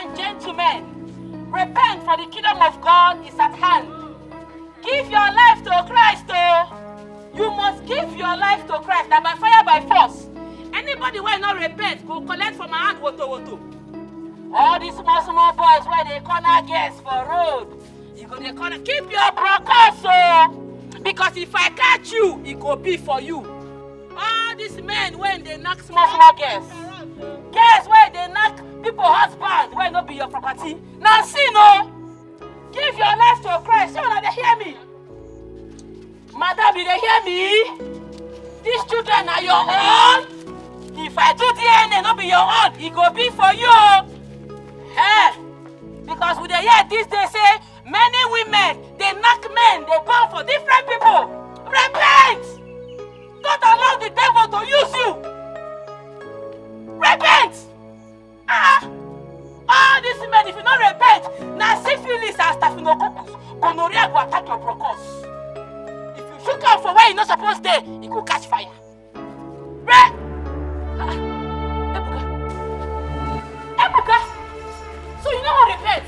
and gentlemen, repent, for the kingdom of God is at hand. Give your life to Christ, oh. You must give your life to Christ, that by fire, by force. Anybody who will not repent will collect from my hand woto. All these small boys where they corner girls for road. You go they corner. Keep your broadcast, oh. Because if I catch you, it will be for you. All these men when they knock small girls. Girls where they knock people husbands where not be your property. Now see no. Give your life to Christ. You know they hear me. Madam, you they hear me? These children are your own. If I do DNA, not be your own, it go be for you. Hey, because we they hear this, they say many women, they knock men, they bow for different people. Repent! Don't allow the devil to use you. Repent! All these men, if you don't repent, now syphilis and staphylococcus, gonorrhea will attack your bronchus. If you shook out for where you're not supposed to, it could catch fire. Ebuka, so you know how to repent?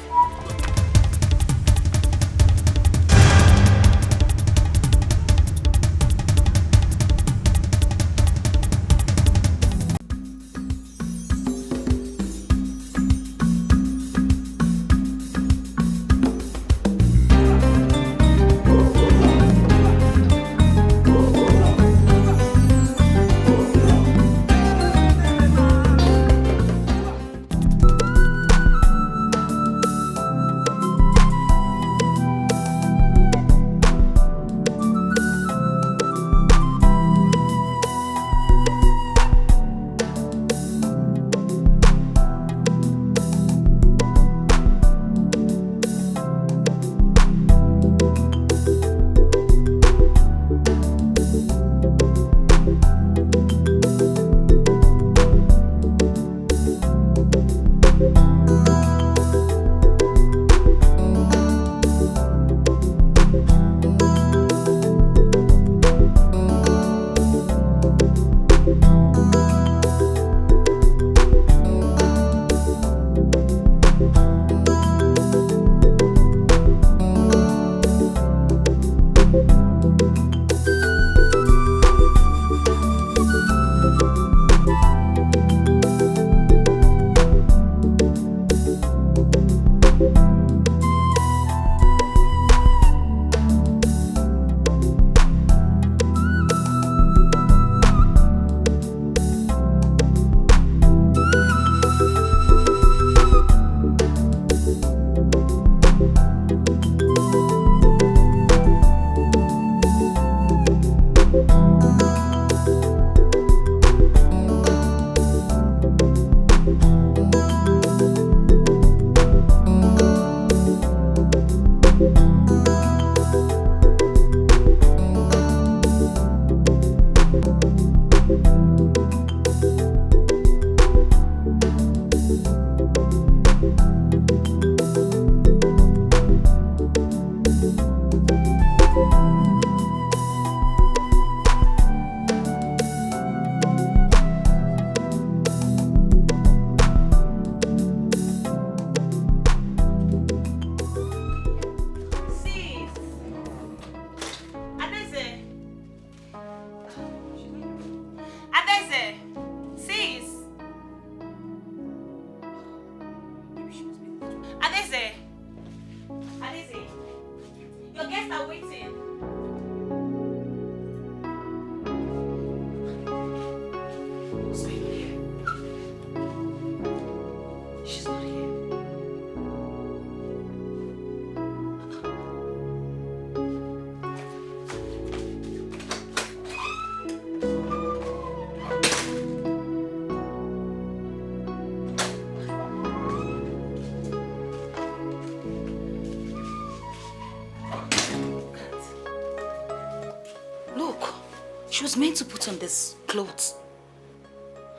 She was meant to put on this clothes,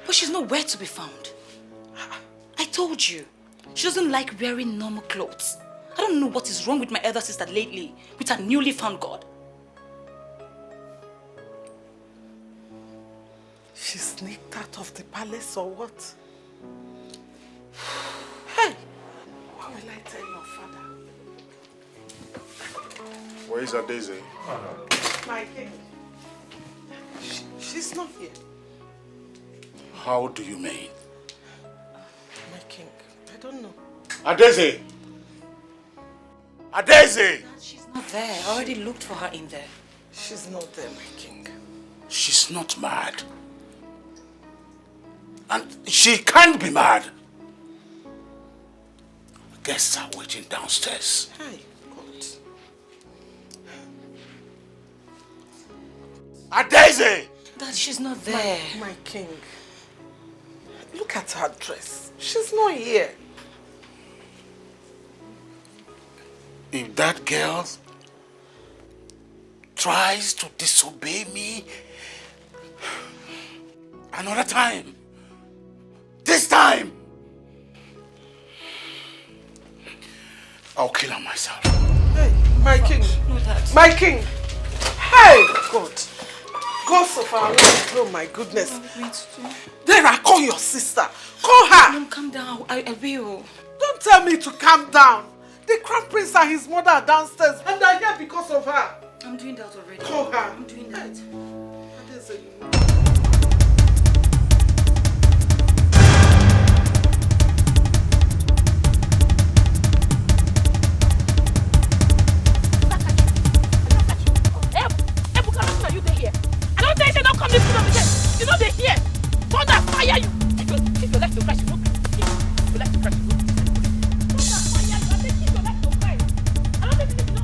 but she's nowhere to be found. I told you, she doesn't like wearing normal clothes. I don't know what is wrong with my elder sister lately, with her newly found God. She sneaked out of the palace or what? Hey! is Daisy? My king. She's not here. How do you mean? My king, I don't know. Daisy! Daisy! She's not there. I already looked for her in there. She's not there, my king. She's not mad. And she can't be mad. Guests are waiting downstairs. Hi, God. Daisy! Dad, she's not there. My king. Look at her dress. She's not here. If that girl tries to disobey me another time, this time, I'll kill her myself. Hey, my king. No, Dad. My king. Hey, God. Gods of our life. Oh, my goodness. What are we going to do? Then I call your sister. Call her. Mom, calm down. I will. Don't tell me to calm down. The crown prince and his mother are downstairs and they're here because of her. I'm doing that already. Call her. I'm doing that. You know they hear. Thunder fire you. If you like to crash, you won't. If you like to crash, you won't. Thunder fire you. I think if you like to crash. I don't think you know.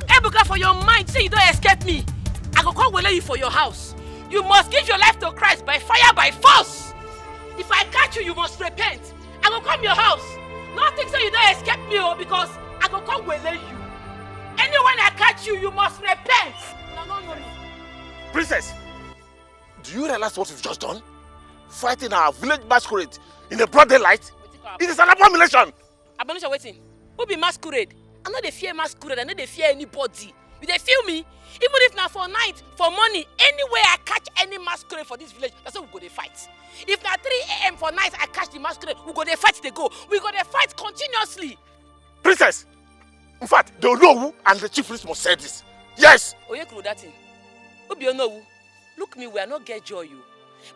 Ebuka, for your mind, say you don't escape me. I go come wele you for your house. You must give your life to Christ by fire, by force. If I catch you, you must repent. I go come your house. Nothing say you don't escape me, because I go come wele you. Anyone I catch you, you must repent. No. Princess, do you realize what we've just done? Fighting our village masquerade in the broad daylight? It is an abomination. Abomination waiting. Who be masquerade? I know they fear masquerade. I know they fear anybody. You they feel me? Even if now for night, for money, anywhere I catch any masquerade for this village, that's how we go they fight. If now 3 a.m. for night I catch the masquerade, we go they fight they go. We go they fight continuously. Princess, in fact, the Onowu and the chief priest must say this. Yes. Oh, you could that thing. Who be Onowu? Look me, we are not get joy you.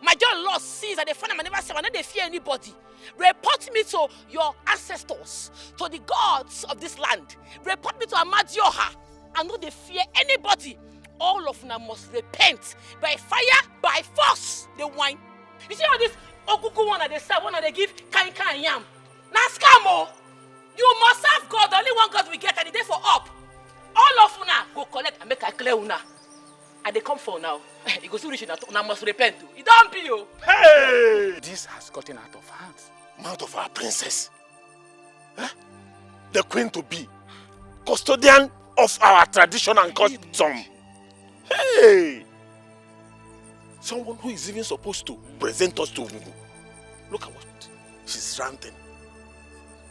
My joy lost since I find I never say I know they fear anybody. Report me to your ancestors, to the gods of this land. Report me to Amadioha. I know they fear anybody. All of them must repent by fire, by force. They whine. You see all this okuku one that they serve, one that they give kind yam. Now scam. You must serve God. The only one God we get, and the day for up. All of una go collect and make a clear una. And they come for now. It goes to reach una must repent too. It don't be you. Hey! This has gotten out of hand. Mouth of our princess. Huh? The queen to be. Custodian of our tradition and custom. Hey! Someone who is even supposed to present us to Ugu. Look at what she's ranting.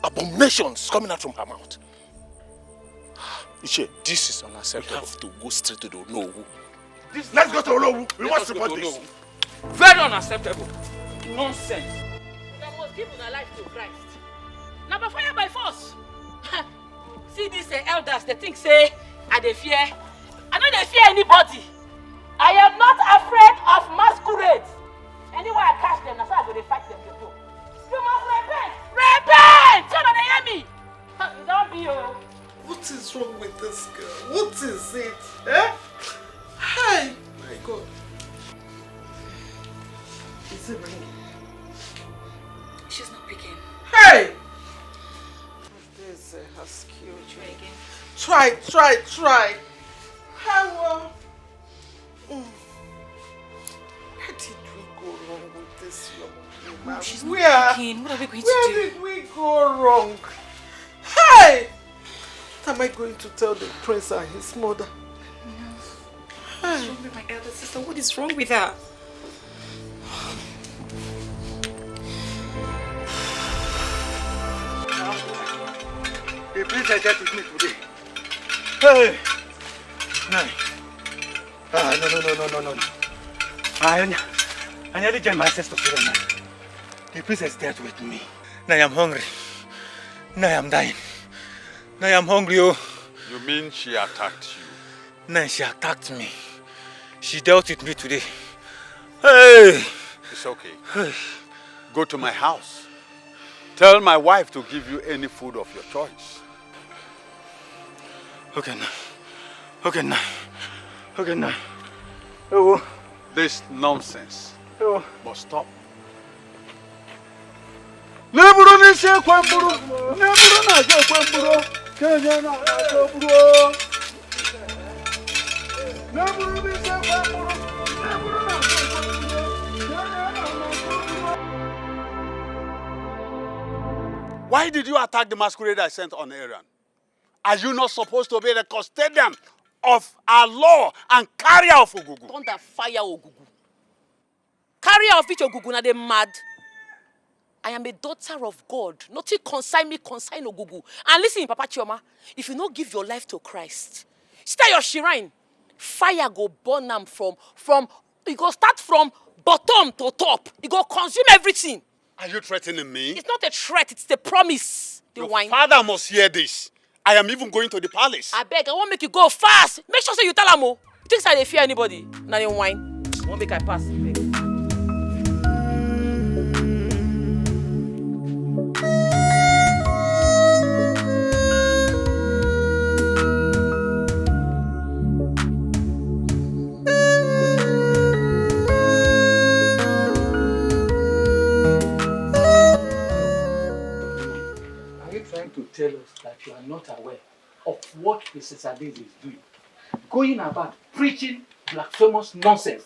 Abominations coming out from her mouth. Iche, this is unacceptable. We have to go straight to the Onowu. Let's go to Onowu. We must report this. Very unacceptable. Nonsense. You must give your life to Christ. Now by fire, by force. See these elders, they think say, I they fear. I know they fear anybody. I am not afraid of masquerades. Anywhere I catch them, that's how I go to fight them to do. You must repent. Repent! You don't hear me. Don't be you. What is wrong with this girl? What is it? Eh? Hi! My God. Is it ringing? She's not picking. Hey! This has killed you. Try again. Try. How? Where did we go wrong with this young woman? She's not picking. What are we going to do? Where did we go wrong? Hey! What am I going to tell the prince and his mother? What's wrong with my elder sister? What is wrong with her? The prince I dealt with me today. Hey! No. I nearly joined my sister to Philmond. The princess dealt with me. Now I'm hungry. Now I'm dying. Now I'm hungry, oh. You mean she attacked you? Now she attacked me. She dealt with me today. Hey! It's okay. Hey. Go to my house. Tell my wife to give you any food of your choice. Okay, now. Oh. This nonsense must stop. Why did you attack the masquerade I sent on errand? Are you not supposed to be the custodian of our law and carrier of Ogugu? Thunder fire Ogugu. Carrier of which Ogugu, na they mad? I am a daughter of God. Nothing consign me, consign Ogugu. And listen, Papa Chioma, if you not give your life to Christ, stay your shrine. Fire go burn them from, it go start from bottom to top. It go consume everything. Are you threatening me? It's not a threat, it's the promise. Your father must hear this. I am even going to the palace. I beg, I won't make you go fast. Make sure you tell them. You think I fear anybody? Now they whine. I won't make I pass. To tell us that you are not aware of what Mrs. Lizzy is doing, going about preaching blasphemous nonsense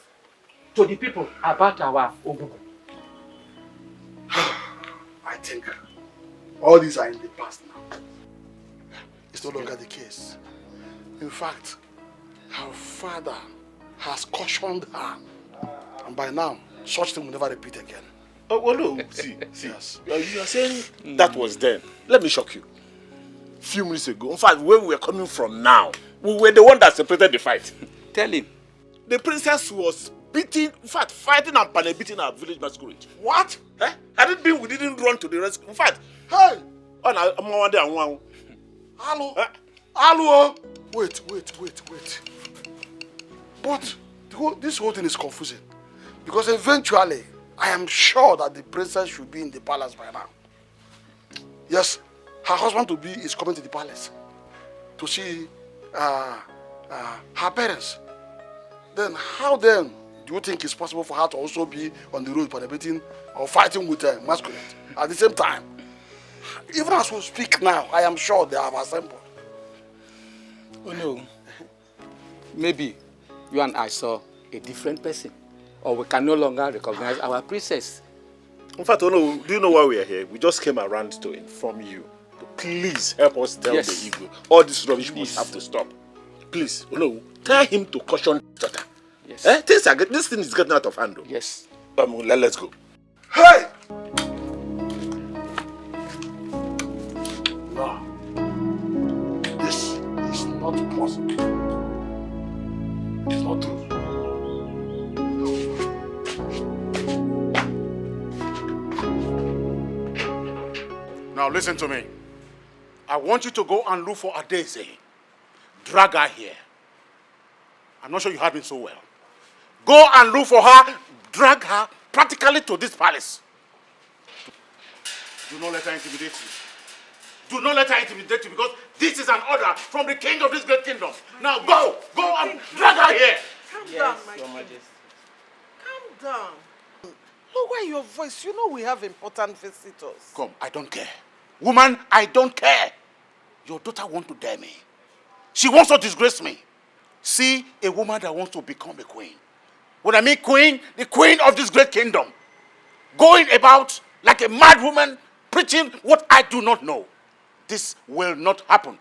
to the people about our Ogugu. I think all these are in the past now. It's no longer the case. In fact, her father has cautioned her, and by now, such thing will never repeat again. Oh, well, no, see. Yes. You are saying that was then. Let me shock you. A few minutes ago, in fact, where we were coming from now, we were the one that separated the fight. Tell him. The princess was beating, in fact, fighting and beating our village masquerade. What? Had it been, we didn't run to the rescue. In fact, hey! Hello? Hello? Wait. But this whole thing is confusing. Because eventually, I am sure that the princess should be in the palace by now. Yes, her husband-to-be is coming to the palace to see her parents. Then how then do you think it's possible for her to also be on the road participating or fighting with masquerade at the same time? Even as we speak now, I am sure they have assembled. Oh no. Maybe you and I saw a different person. Or we can no longer recognize our princess. In fact, do you know why we are here? We just came around to inform you. To please help us tell the Igbo. All this rubbish must have to stop. Please, tell him to caution his daughter. Yes. This thing is getting out of hand. Yes. Let's go. Hey! No. This is not possible. It's not true. Now listen to me. I want you to go and look for Adeze. Drag her here. I'm not sure you heard me so well. Go and look for her, drag her practically to this palace. Do not let her intimidate you. Do not let her intimidate you because this is an order from the king of this great kingdom. Now go and drag her here. Calm down, Your Majesty. Calm down. Lower your voice. You know we have important visitors. Come, I don't care. Woman, I don't care. Your daughter wants to dare me. She wants to disgrace me. See a woman that wants to become a queen. When I mean queen, the queen of this great kingdom. Going about like a mad woman, preaching what I do not know. This will not happen.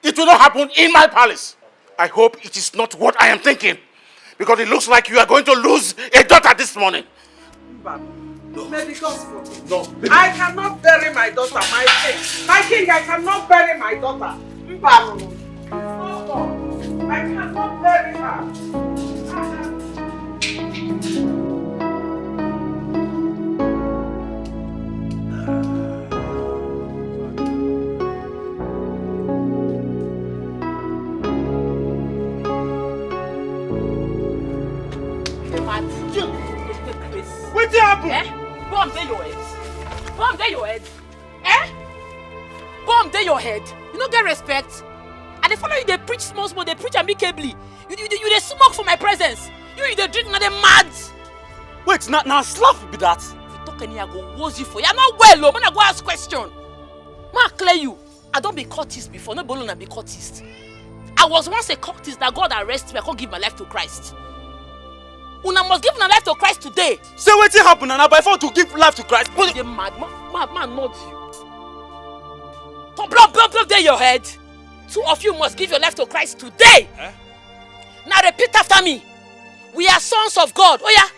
It will not happen in my palace. I hope it is not what I am thinking. Because it looks like you are going to lose a daughter this morning. No. May the gods forbid. No. I cannot bury my daughter, my king. My king, I cannot bury my daughter. No. I I cannot bury her. What happened? Eh? Bomb there your head. Bomb there your head. Eh? Bomb there your head. You don't get respect. And they follow you, they preach small, they preach amicably. You they smoke for my presence. You they drink, now they mad. Wait, now slap be that. If you talk any, I go woes you for. You're not well, man. I go ask question. Ma clear you. I don't be cultist before. No balloon and be cultist. I was once a cultist that God arrested me. I can't give my life to Christ. Una must give my life to Christ today. Say what happened and by phone to give life to Christ. You're mad, man, not you. Blow there your head. Two of you must give your life to Christ today. Eh? Now repeat after me. We are sons of God. Oh yeah.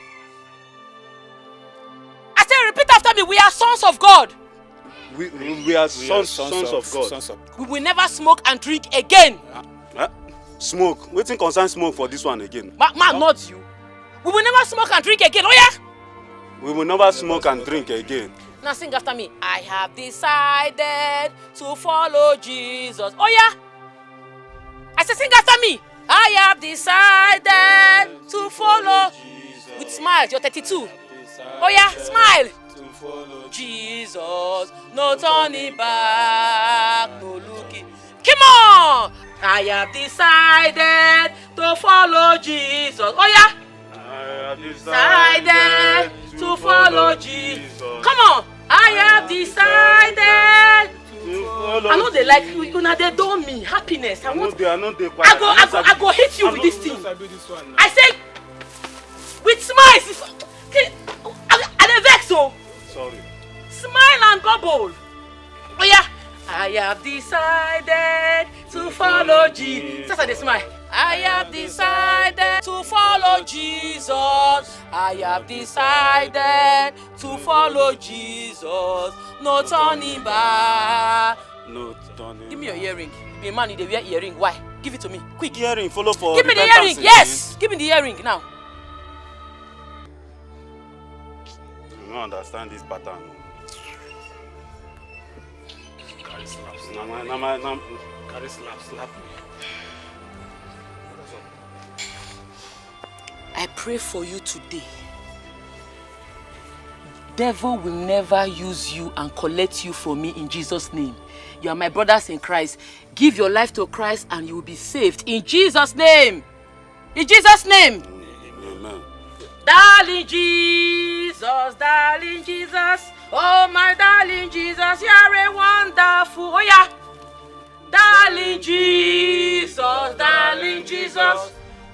I say repeat after me. We are sons of God. We are sons of God. We will never smoke and drink again. Smoke? Waiting concern smoke for this one again. Man, not you. We will never smoke and drink again. Oh yeah. We will never smoke and drink again. Now sing after me. I have decided to follow Jesus. Oh yeah. I say sing after me. I have decided to follow Jesus. With smile. You're 32. Oh yeah, smile. To follow Jesus, no turning back, no looking. Come on. I have decided to follow Jesus. Oh yeah. I have decided to follow Jesus. Come on. I have decided to follow. I know they like you. They don't mean happiness. I go hit you with this thing. I say with smiles. I vex so. Sorry. Smile and bubble. Oh yeah. I have decided to follow Jesus. That's how they smile. I have decided to follow Jesus. I have decided to follow Jesus. No turning back. No turning. Give me your earring. Be a man, you wear earring. Why? Give it to me. Quick. Earring, follow for. Give me the earring. Yes. Give me the earring now. I don't understand this pattern. Carry slaps. Carry slaps. Slap me. I pray for you today. Devil will never use you and collect you from me in Jesus' name. You are my brothers in Christ. Give your life to Christ and you will be saved in Jesus' name. In Jesus' name. Amen. Darling Jesus, oh my darling Jesus, you are a wonderful. Oh yeah. Darling Jesus,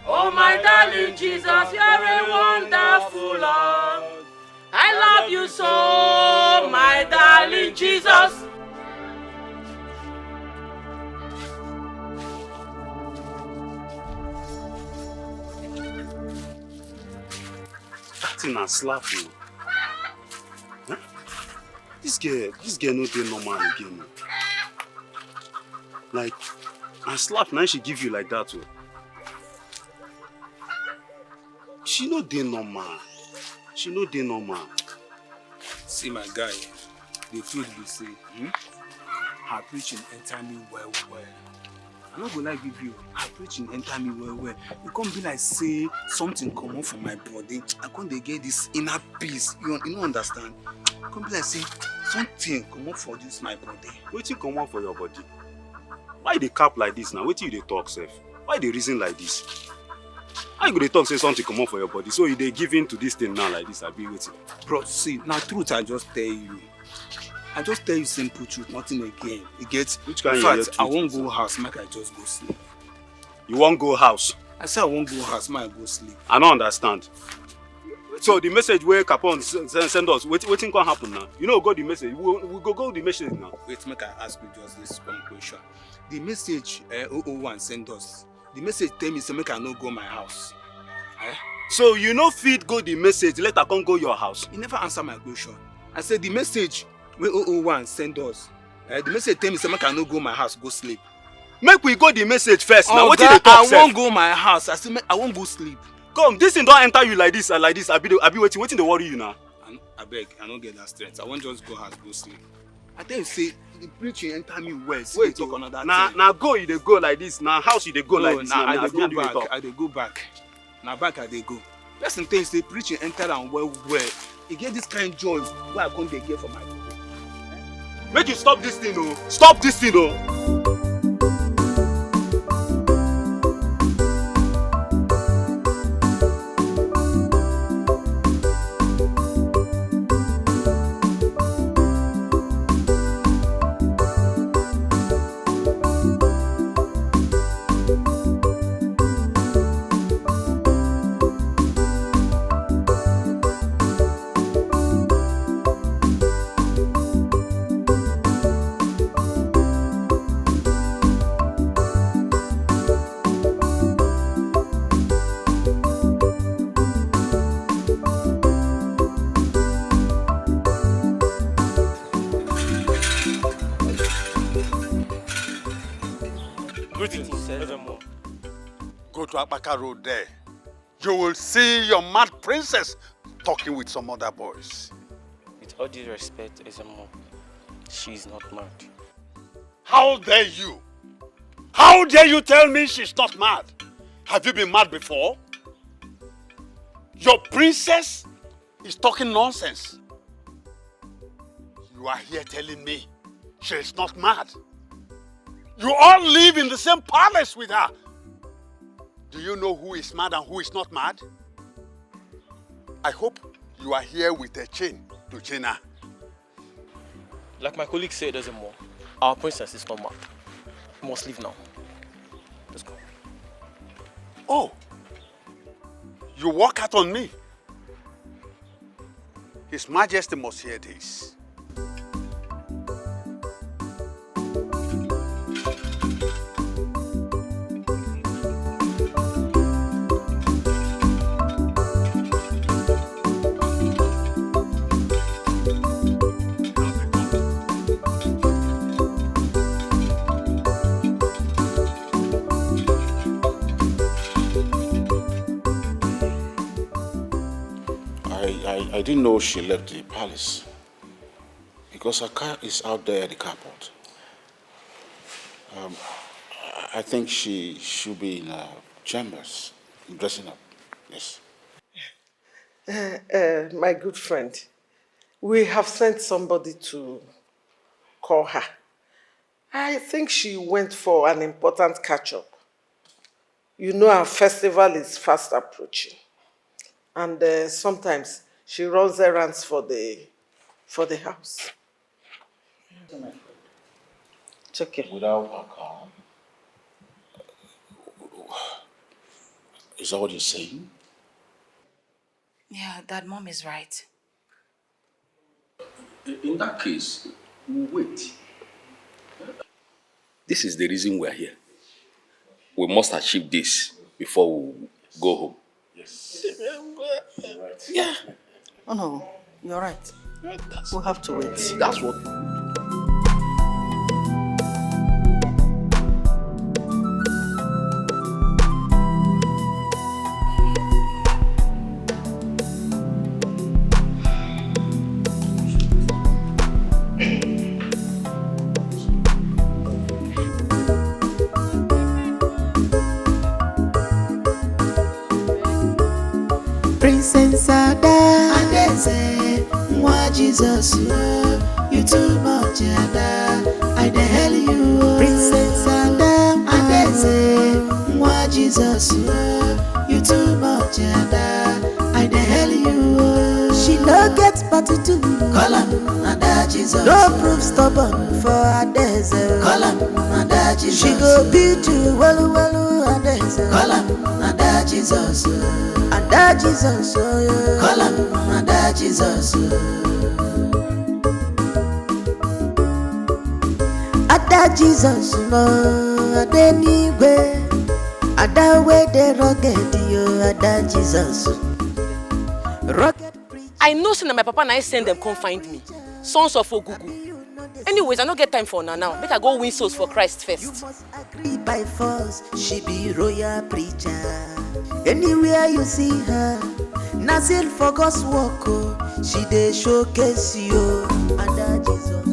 oh my darling Jesus, you are a wonderful Lord. I love you so, my darling Jesus. That thing has slapped me. Huh? This girl no dey normal again. Like, I slap now she give you like that. She no dey normal. See my guy, the truth be say, her preaching enter me well. I no go like give you, her preaching enter me well. It can't be like say something come on from my body. I can't get this inner peace. You don't understand? It can't be like say something come on for this my body. Wetin come on for your body? Why they cap like this now? Wetin you dey talk sef? Why they reason like this? How you go dey talk say something come on for your body? So you dey give in to this thing now like this? I be waiting. Bro, see, now truth I just tell you. I just tell you simple truth, nothing again. You get? Which kind in of fact, I won't go house, make I just go sleep. You won't go house? I said I won't go house, make I go sleep. I don't understand. So the message where Capone send us, waiting can happen now. You know, go the message. We go the message now. Wait, make I ask you just this one question. The message 001 send us. The message tell me say make I no go my house. So you no fit go the message, let her come go your house. You never answer my question. I said the message where 001 send us. The message tell me say make I no go my house, go sleep. Make we go the message first. Now what Oga, they talk I won't go my house. I won't go sleep. Come, this thing don't enter you like this and like this. I be waiting. Waiting to worry you now. I beg, I don't get that strength. I won't just go house go sleep. I tell you, say the preaching enter me well. Wait, talk another now go you they go like this. Now house you they go like this. Nah, I Now dey go back. I dey go back. Now back I dey go. Person things say preaching enter and well. You get this kind of joy where I come dey get for my people. Make you stop this thing though. Stop this thing though. Go to Apaka Road there. You will see your mad princess talking with some other boys. With all due respect, Ezemo, she's not mad. How dare you? How dare you tell me she's not mad? Have you been mad before? Your princess is talking nonsense. You are here telling me she is not mad. You all live in the same palace with her. Do you know who is mad and who is not mad? I hope you are here with a chain to chain her. Like my colleague said, Ezemo, our princess is not mad. We must leave now. Let's go. Oh, you walk out on me. His Majesty must hear this. I didn't know she left the palace because her car is out there at the carport. I think she should be in her chambers, dressing up. Yes. My good friend, we have sent somebody to call her. I think she went for an important catch-up. You know our festival is fast approaching. And sometimes she runs errands for the house. It's okay. Without her car. Is that what you're saying? Yeah, Dad, Mom is right. In that case, we'll wait. This is the reason we're here. We must achieve this before we go home. Yes. Yeah. Oh no, you're right. We'll have to wait. That's what. Princess Ada Adeze, Mwa Jesus, you too much Ada, I dey hell you. Princess Ada Adeze, Mwa Jesus, you too much Ada, I dey hell you. She no get part to do, call am Ada Jesus. No proof stubborn for Adeze, call am Ada Jesus. She go beat you, well, Adeze, call am Ada Jesus. Ada Jesus, call him Ada Jesus. Ada Jesus, no, Ada Nigwe, Ada way the rugged, Ada Jesus. I know say na my papa and I send them come find me. Sons of Ogugu. Anyways, I don't get time for now. Make I go win souls for Christ first. You must agree by force. She be royal preacher. Anywhere you see her, nothing for God's work. Oh. She dey showcase you under Jesus.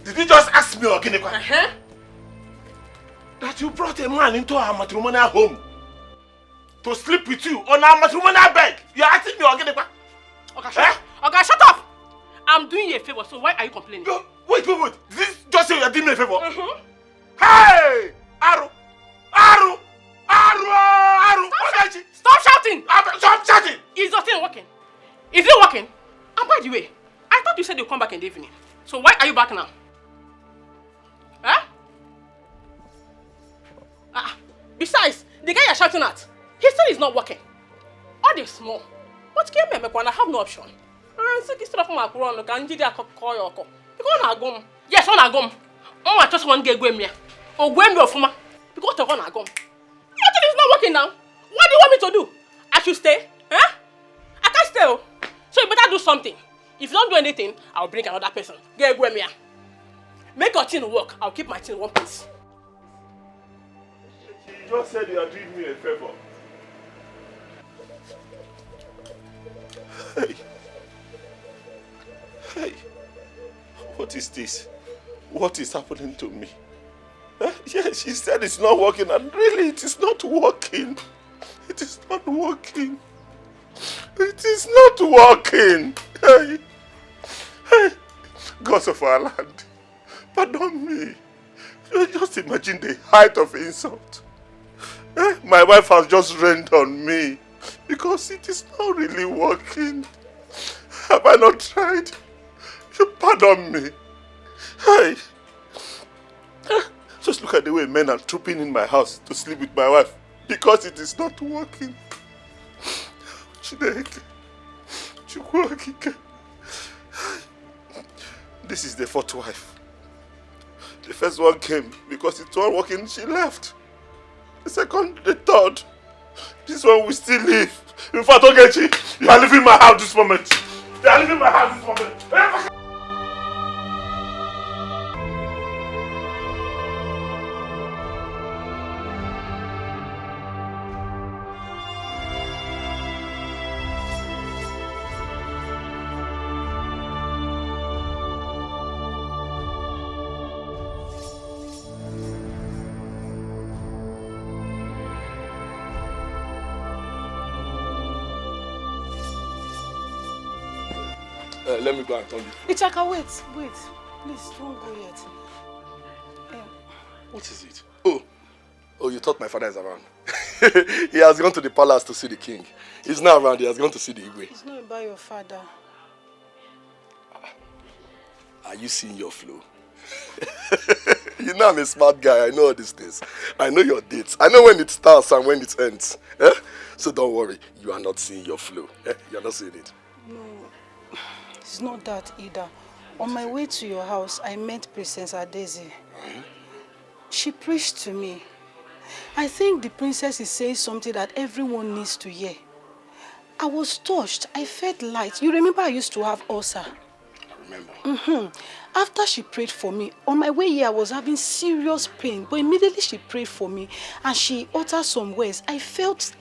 Did you just ask me, Oginekwa? That you brought a man into our matrimonial home to sleep with you on our matrimonial bed? You're asking me, Oginekwa? Okay, shut up! I'm doing you a favor, so why are you complaining? Wait. Did this just say you're doing me a favor? Hey! Aru! Stop shouting! Stop shouting! Is your thing working? Is it working? And by the way, I thought you said you'll come back in the evening. So why are you back now? Huh? Besides, the guy you're shouting at, he said he's not working. All this small. What came here, I have no option. So instead of my corona, can you call your call? Because I go. Yes, on I go. Oh, I just want to get me. Or when you're from because of on I go. Your thing is not working now. What do you want me to do? I should stay? Huh? I can't stay. So you better do something. If you don't do anything, I'll bring another person. Get me. Make your thing work. I'll keep my thing in one place. You just said you are doing me a favor. Hey. What is this? What is happening to me? Yes, she said it's not working, and really it is not working. It is not working. It is not working. Hey. Gods of our land, pardon me. Just imagine the height of insult. My wife has just rained on me because it is not really working. Have I not tried? You pardon me. Hey. Just look at the way men are trooping in my house to sleep with my wife because it is not working. This is the fourth wife. The first one came because it wasn't working, she left. The second, the third. This one will still live. In fact, Ogechi, you are leaving my house this moment. You are leaving my house this moment. Let me go and turn you. Ichaka, wait. Please, don't go yet. What is it? Oh, you thought my father is around. He has gone to the palace to see the king. He's not around, he has gone to see the Igwe. It's not about your father. Are you seeing your flow? You know I'm a smart guy, I know all these things. I know your dates. I know when it starts and when it ends. So don't worry, you are not seeing your flow. You are not seeing it. No, it's not that either. On my way to your house, I met Princess Adeze. She preached to me. I think the princess is saying something that everyone needs to hear. I was touched. I felt light. You remember I used to have ulcer? I remember. After she prayed for me, on my way here I was having serious pain. But immediately she prayed for me and she uttered some words. I felt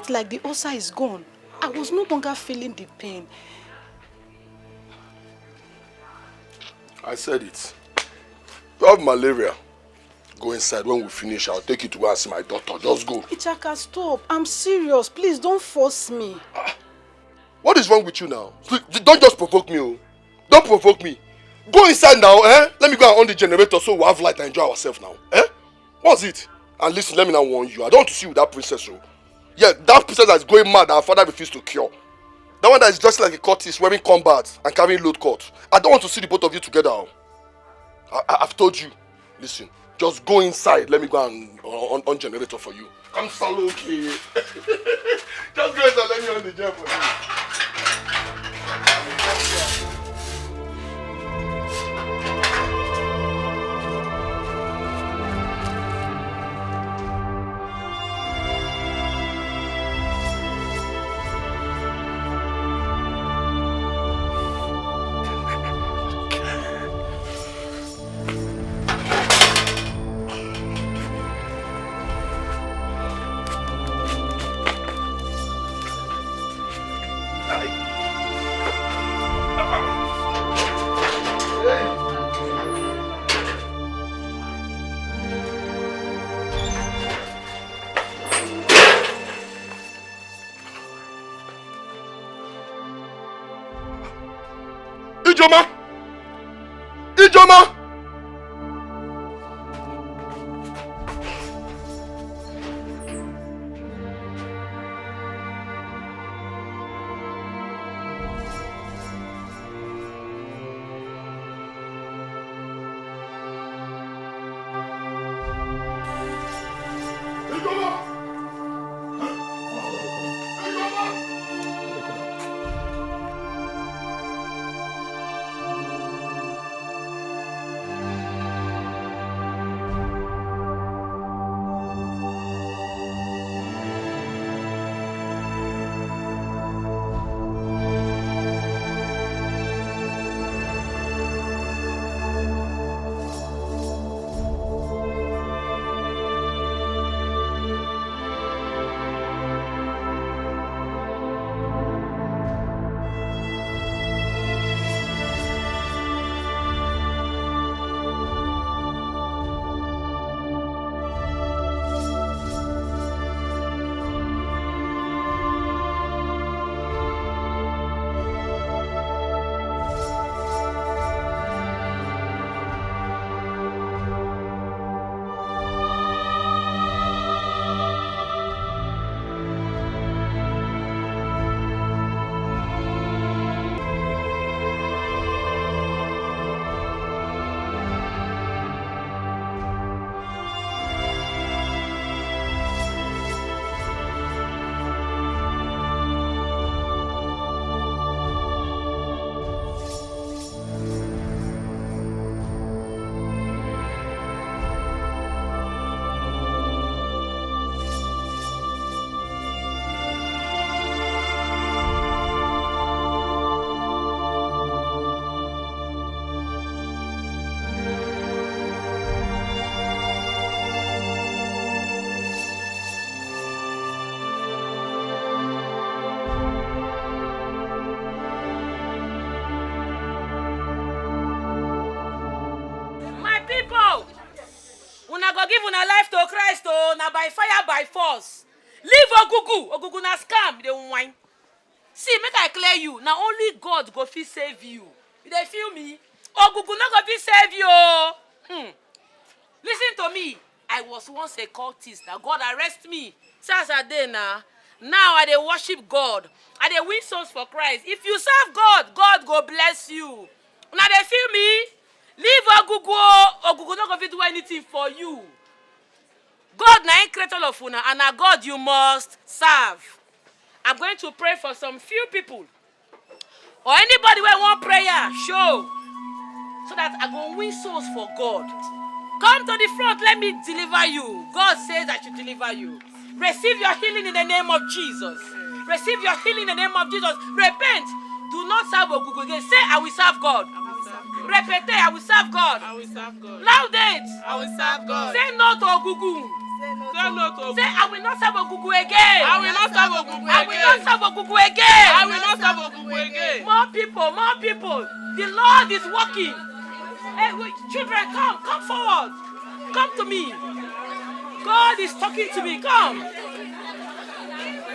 like the ulcer is gone. I was no longer feeling the pain. I said it. You have malaria. Go inside. When we finish, I'll take you to go and see my doctor. Just go. Ichaka, stop. I'm serious. Please don't force me. What is wrong with you now? Don't just provoke me. Oh. Don't provoke me. Go inside now, eh? Let me go and on the generator so we'll have light and enjoy ourselves now. Eh? What's it? And listen, let me now warn you. I don't want to see you with that princess. Oh. Yeah, that princess that is going mad that her father refused to cure. That one that is dressed like a courtice, wearing combat and carrying load coat. I don't want to see the both of you together. Oh. I've told you. Listen, just go inside. Let me go and on generator for you. I'm so okay. Just go inside. Let me on the gen for you. Ijoma! Ijoma! Give una life to Christ, oh, na by fire, by force. Leave Ogugu. Ogugu na scam, they whine. See, make I clear you. Now only God go fit save you. You dey feel me? Ogugu no go fit save you. Listen to me. I was once a cultist. Now God arrest me. Since I dey now. Now I dey worship God. I dey win souls for Christ. If you serve God, God go bless you. Now they feel me? Leave Ogugu. Ogugu no go fit do anything for you. God na him create all of una, and na God you must serve. I'm going to pray for some few people. Or anybody who want prayer, show. So that I go win souls for God. Come to the front, let me deliver you. God says I should deliver you. Receive your healing in the name of Jesus. Receive your healing in the name of Jesus. Repent. Do not serve Ogugu again. Say, I will serve God. Repete, I will serve God. I will serve God. Loud it. I will serve God. Say no to Ogugu. Say no Say no to Ogugu. Say I will not serve Ogugu again. I will not serve Ogugu again. I will not serve Ogugu again. I will not serve Ogugu again. More people, more people. The Lord is working. Hey, children, come forward. Come to me. God is talking to me. Come.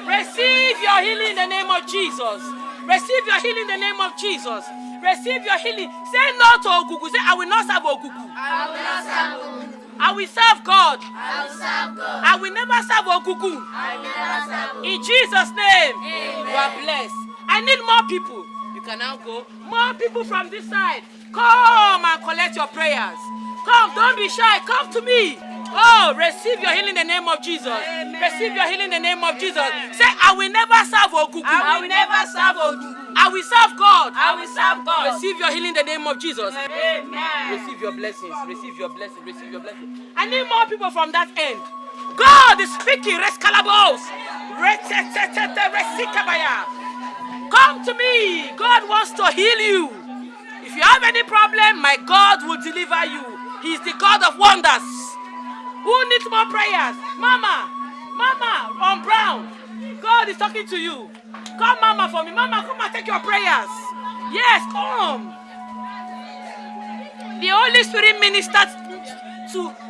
Receive your healing in the name of Jesus. Receive your healing in the name of Jesus. Receive your healing. Say no to Ogugu. Say, I will not serve Ogugu. I will not serve Ogugu. I will serve God. I will serve God. I will never serve Ogugu. I will never serve Ogugu. In Jesus' name, Amen. you are blessed. I need more people. You can now go. More people from this side. Come and collect your prayers. Come, don't be shy. Come to me. Oh, receive your healing in the name of Jesus. Amen. Receive your healing in the name of Jesus. Say, I will never serve Ogugu. I will never serve Ogugu. I will serve God. I will serve God. Receive your healing in the name of Jesus. Amen. Receive your blessings. Receive your blessings. Receive your blessings. I need more people from that end. God is speaking. Rescalabos. Come to me. God wants to heal you. If you have any problem, my God will deliver you. He is the God of wonders. Who needs more prayers? Mama on Brown. God is talking to you. Come, Mama, for me. Mama, come and take your prayers. Yes, come. The Holy Spirit ministers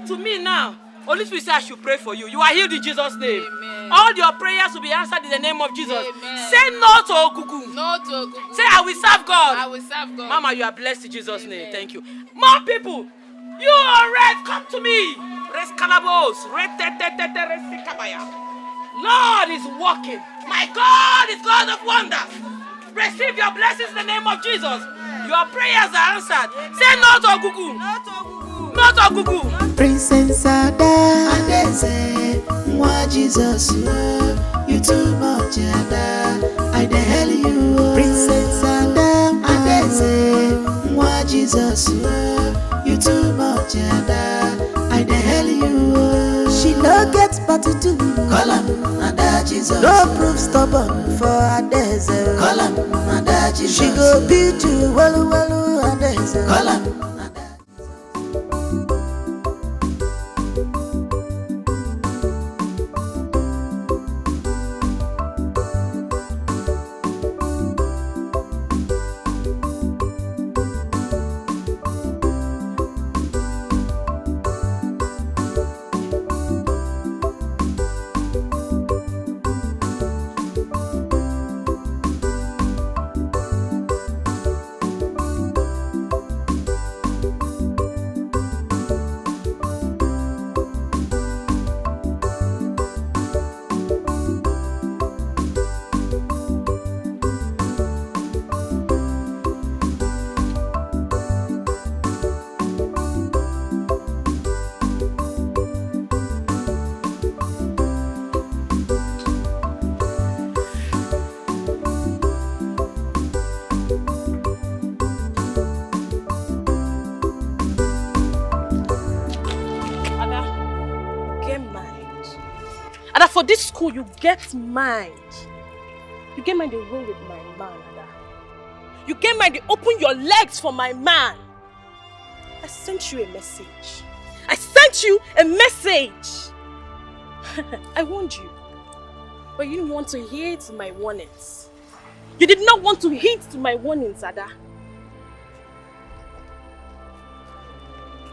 to me now. Holy Spirit says I should pray for you. You are healed in Jesus' name. Amen. All your prayers will be answered in the name of Jesus. Amen. Say no to Ogugu. No to Ogugu. Say I will serve God. I will serve God. Mama, you are blessed in Jesus' name. Thank you. More people. You are red. Come to me. Lord is working. My God is God of wonders. Receive your blessings in the name of Jesus. Your prayers are answered. Say no to Ogugu. No to Ogugu. Princess Ada, Adeze, Mwa Jesus, you too much, Ada. I the hell you. Princess Ada, Adeze, Mwa Jesus, you too much, Ada. I the hell you. She no get but to do. Call him Ada Jesus. No proof stubborn for Adeze. Call him Ada Jesus. She go beat you, well, Adeze. Call him. For this school, you get mind. You get mind to roll with my man, Ada. You get mind to open your legs for my man. I sent you a message. I sent you a message. I warned you. But you didn't want to heed to my warnings. You did not want to heed to my warnings, Ada.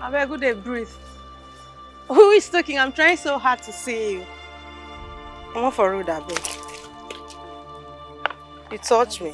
I beg, good day, breathe. Who is talking? I'm trying so hard to see you. I'm off for road, I beg. You touched me.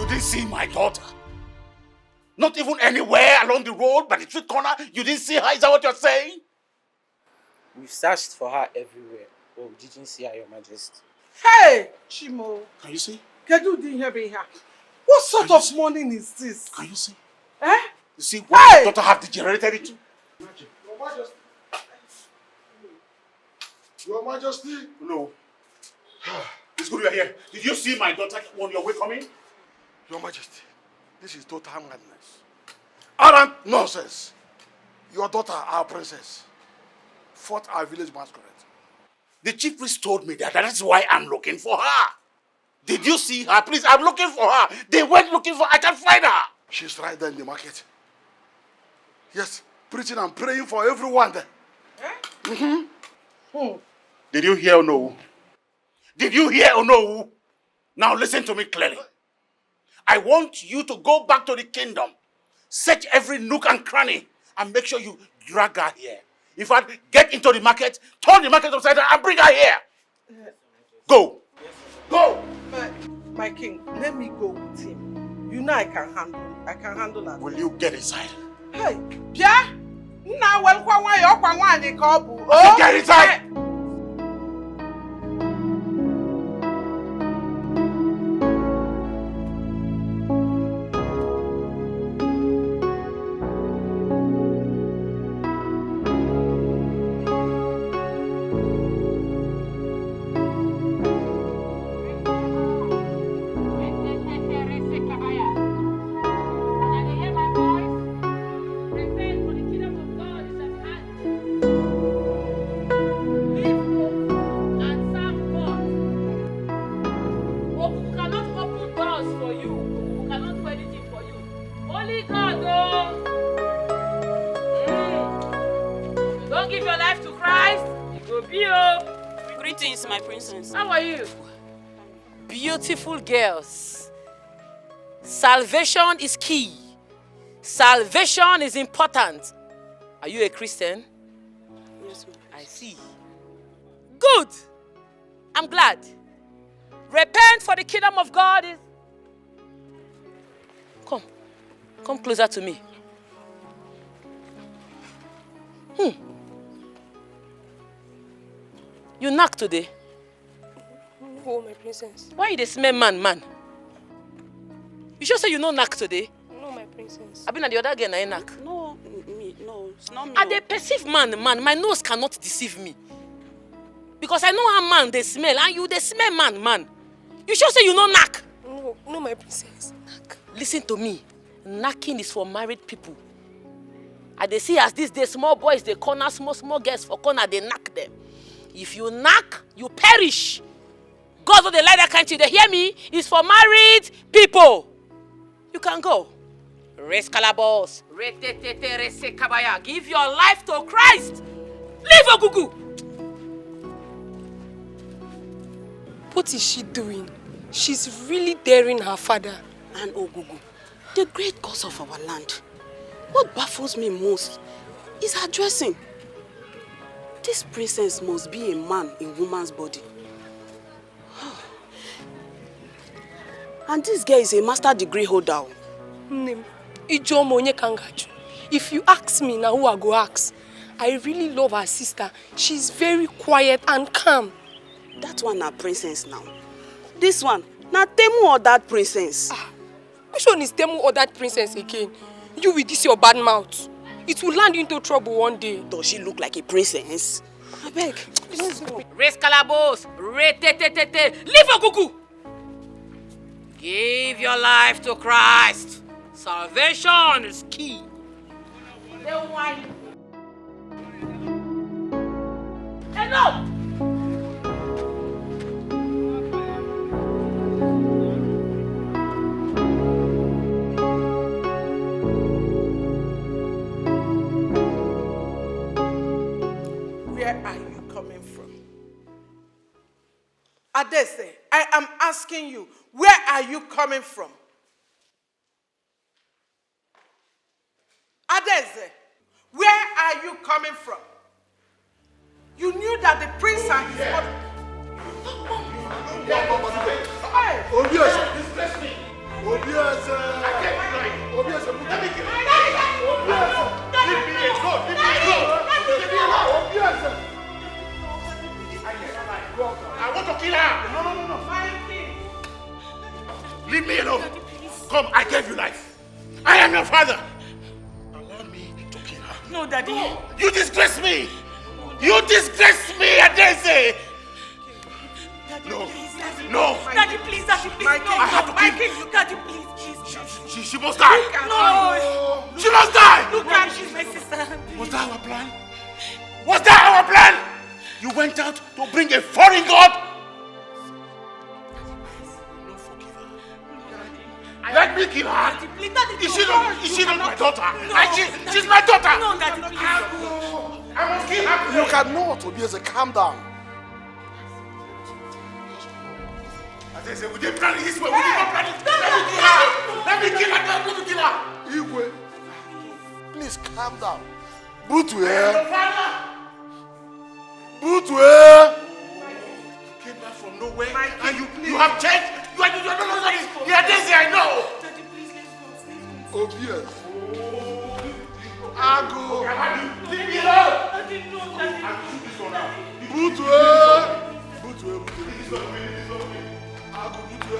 didn't see my daughter? Not even anywhere along the road, by the street corner, you didn't see her? Is that what you're saying? We've searched for her everywhere, but we didn't see her, Your Majesty. Hey, Chimo. Can you see? Kedu didn't have here. What sort of morning is this? Can you see? Eh? You see what your daughter have degenerated into? Your Majesty. Your Majesty. No. It's good you're here. Did you see my daughter on your way coming? Your Majesty, this is total madness. Arrant nonsense. Your daughter, our princess, fought our village masquerade. The chief priest told me that. That's why I'm looking for her. Did you see her? Please, I'm looking for her. They went looking for her. I can't find her. She's right there in the market. Yes, preaching and praying for everyone there. Did you hear or no? Did you hear or no? Now listen to me clearly. I want you to go back to the kingdom, search every nook and cranny, and make sure you drag her here. In fact, get into the market, turn the market upside down, and bring her here. Go. Go. My king, let me go with him. You know I can handle that. Will you get inside? Hey, Pia? Now, well, get inside. Greetings, my princess. How are you? Beautiful girls. Salvation is key. Salvation is important. Are you a Christian? Yes, ma'am. I see. Good. I'm glad. Repent, for the kingdom of God is... Come closer to me. You knock today? Oh, my princess. Why you dey smell man? You sure say you no knock today? No, my princess. I been at the other girl na knock. No, it's not me. I dey perceive man. My nose cannot deceive me. Because I know how man they smell, and you they smell man. You sure say you no knock? No, my princess. Knock. Listen to me. Knocking is for married people. I dey see as these days small boys they corner small girls for corner, they knock them. If you knock, you perish. God don't they like that country. They hear me? It's for married people. You can go. Raise calabos. Give your life to Christ. Leave Ogugu. What is she doing? She's really daring her father and Ogugu, the great cause of our land. What baffles me most is her dressing. This princess must be a man in woman's body. And this girl is a master degree holder. If you ask me now, who I go ask? I really love her sister. She's very quiet and calm. That one na princess now. This one, na Temu or that princess. Which one is Temu or that princess again? You with this your bad mouth. It will land you into trouble one day. Does she look like a princess? I beg. Raise calabos. Leave Ogugu. Give your life to Christ. Salvation is key. Enough! Where are you coming from? Adese, I am asking you, where are you coming from? Adese, where are you coming from? You knew that the prince and his mother... Oh, yes. Leave me alone. Come, I gave you life. I am your father. Allow me to kill her. No, Daddy. No. You disgrace me. You disgrace me, Adese. No. No. Daddy, please, Daddy, please. I have to kill you. Daddy, please. She must die. No. She must die. Look at she's my sister. Was that our plan? Was that our plan? You went out to bring a foreign god? Let me kill her. Daddy, please, Daddy, Is she not my daughter? No. She's my daughter. No, Daddy, please. I must kill her. You cannot, Obieze, calm down. As I say, we didn't plan it this way. We did not plan it. Let me kill her. Let me kill her. Let me kill her. Igwe, please calm down. Butwe. Butwe. Came back from nowhere and you have changed. You are no longer this. You are Daisy, I know. Daddy, please, let's go. Obieze. Ago. Leave me alone. Daddy, no, Daddy. Butwe. Butwe. Ago, Butwe.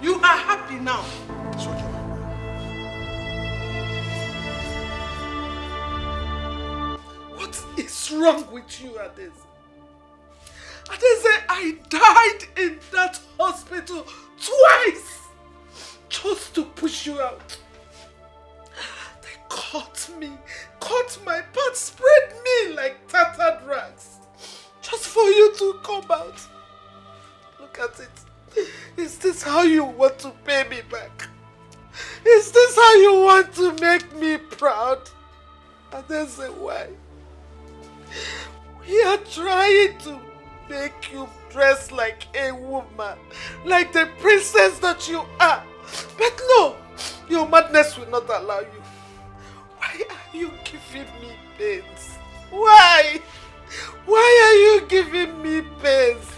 You are happy now. What is wrong with you, Adese? Adese, I died in that hospital twice just to push you out. They cut me, cut my part, spread me like tattered rags just for you to come out. Look at it. Is this how you want to pay me back? Is this how you want to make me proud? And then say why? We are trying to make you dress like a woman, like the princess that you are. But no, your madness will not allow you. Why are you giving me pains? Why? Why are you giving me pains?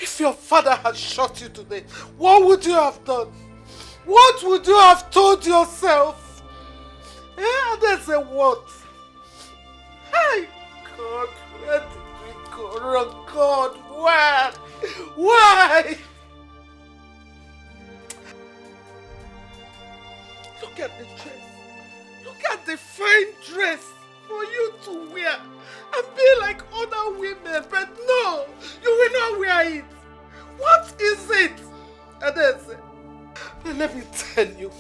If your father had shot you today, what would you have done? What would you have told yourself? There's a what? Hey, God, where did we go wrong? God, why? Why? Look at the dress. Look at the fine dress for you to wear and be like other women, but no, you will not wear it. What is it? Adese, let me tell you,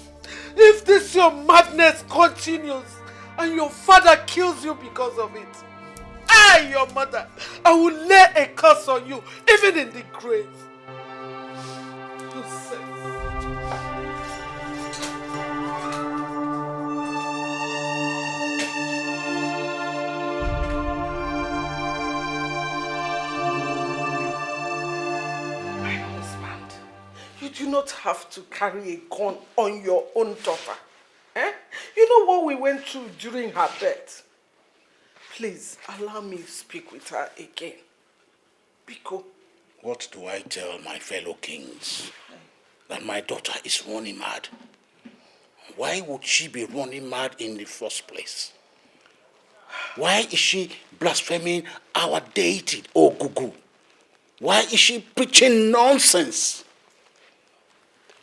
if this your madness continues and your father kills you because of it, I, your mother, I will lay a curse on you, even in the grave. You do not have to carry a gun on your own daughter. You know what we went through during her death? Please, allow me to speak with her again. Biko. What do I tell my fellow kings? That my daughter is running mad. Why would she be running mad in the first place? Why is she blaspheming our deity, Ogugu? Why is she preaching nonsense?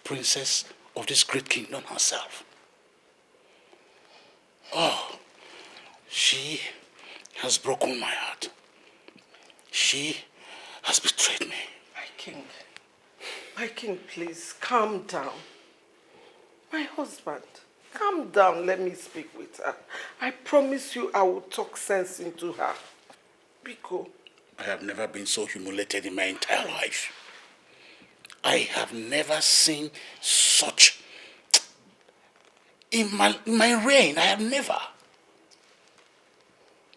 Princess of this great kingdom herself. Oh, she has broken my heart. She has betrayed me. My king, please, calm down. My husband, calm down, let me speak with her. I promise you I will talk sense into her. Biko. I have never been so humiliated in my entire life. I have never seen such in my reign. I have never.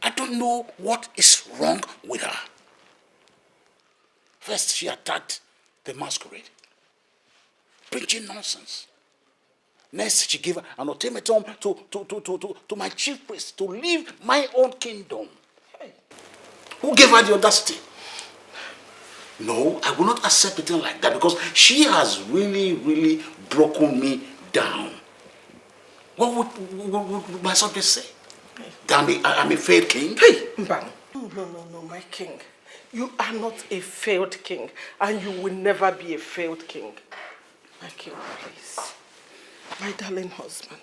I don't know what is wrong with her. First, she attacked the masquerade, preaching nonsense. Next, she gave an ultimatum to my chief priest to leave my own kingdom. Who gave her the audacity? No, I will not accept a thing like that because she has really, really broken me down. What would my son say? That I'm a failed king? Hey, Mbang. No, my king. You are not a failed king, and you will never be a failed king. My king, please. My darling husband,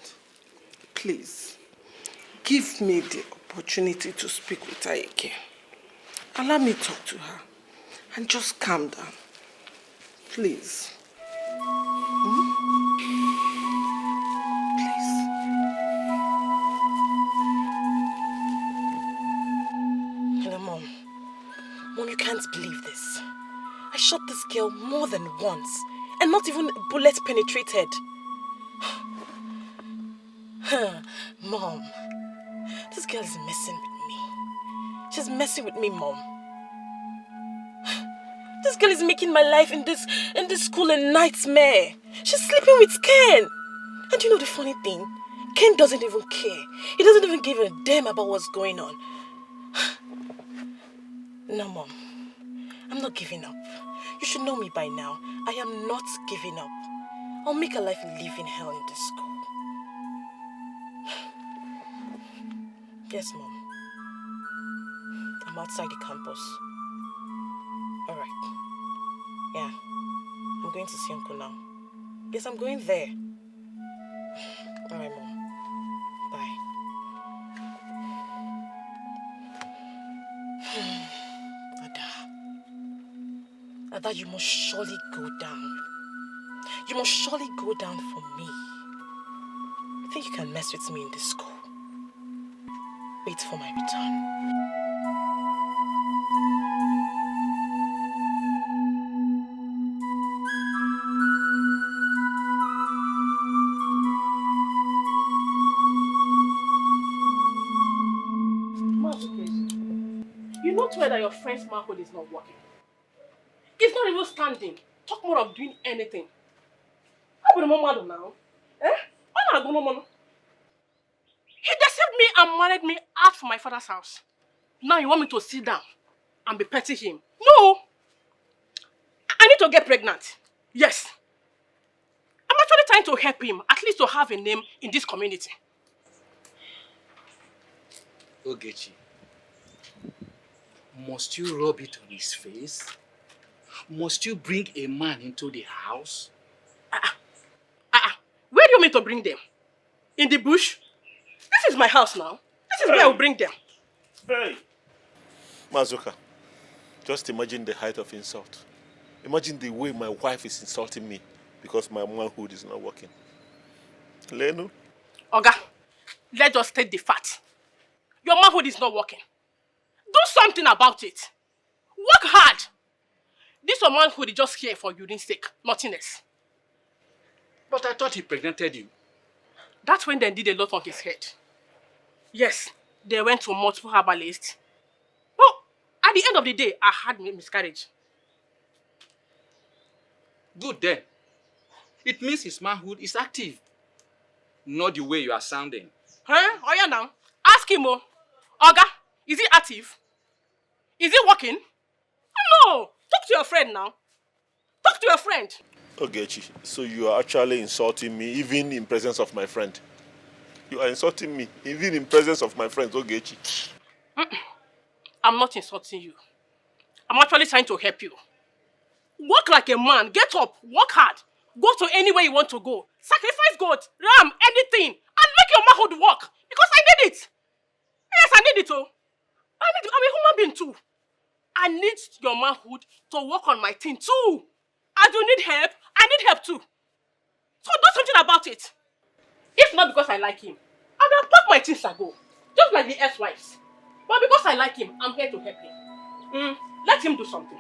please. Give me the opportunity to speak with her again. Allow me to talk to her. And just calm down. Please. Hello, Mom. Mom, you can't believe this. I shot this girl more than once, and not even a bullet penetrated. Mom, this girl is messing with me. She's messing with me, Mom. This girl is making my life in this school a nightmare. She's sleeping with Ken. And you know the funny thing? Ken doesn't even care. He doesn't even give a damn about what's going on. No, Mom. I'm not giving up. You should know me by now. I am not giving up. I'll make her life a living hell in this school. Yes, Mom. I'm outside the campus. Alright. Yeah. I'm going to see Uncle now. Yes, I'm going there. Alright, Mom. Bye. Ada, you must surely go down. You must surely go down for me. You think you can mess with me in this school? Wait for my return. You not aware that your friend's manhood is not working. He's not even standing. Talk more of doing anything. How about the mama now? Why not go no more? He deceived me and married me out from my father's house. Now you want me to sit down and be petting him? No! I need to get pregnant. Yes. I'm actually trying to help him, at least to have a name in this community. Ogechi, must you rub it on his face? Must you bring a man into the house? Where do you want me to bring them? In the bush? This is my house now. This is where I will bring them. Hey! Mazuka, just imagine the height of insult. Imagine the way my wife is insulting me because my manhood is not working. Lenu? Oga, let's just state the fact. Your manhood is not working. Do something about it. Work hard. This your manhood is just here for urine's sake, nothing else. But I thought he pregnated you. That's when they did a lot on his head. Yes, they went to multiple herbalists. Well, at the end of the day, I had miscarriage. Good then. It means his manhood is active. Not the way you are sounding. Huh? Oh yeah now. Ask him, Oga, is he active? Is he working? No! Talk to your friend now. Talk to your friend. Ogechi, so you are actually insulting me even in presence of my friend. You are insulting me even in presence of my friends, Ogechi. I'm not insulting you. I'm actually trying to help you. Work like a man. Get up. Work hard. Go to anywhere you want to go. Sacrifice goat, ram, anything. And make your manhood work. Because I need it. Yes, I need it, I'm a human being too. I need your manhood to work on my thing too. As you need help, I need help too. So do something about it. If not because I like him, I will pack my things and go. Just like the ex-wives. But because I like him, I'm here to help him. Let him do something.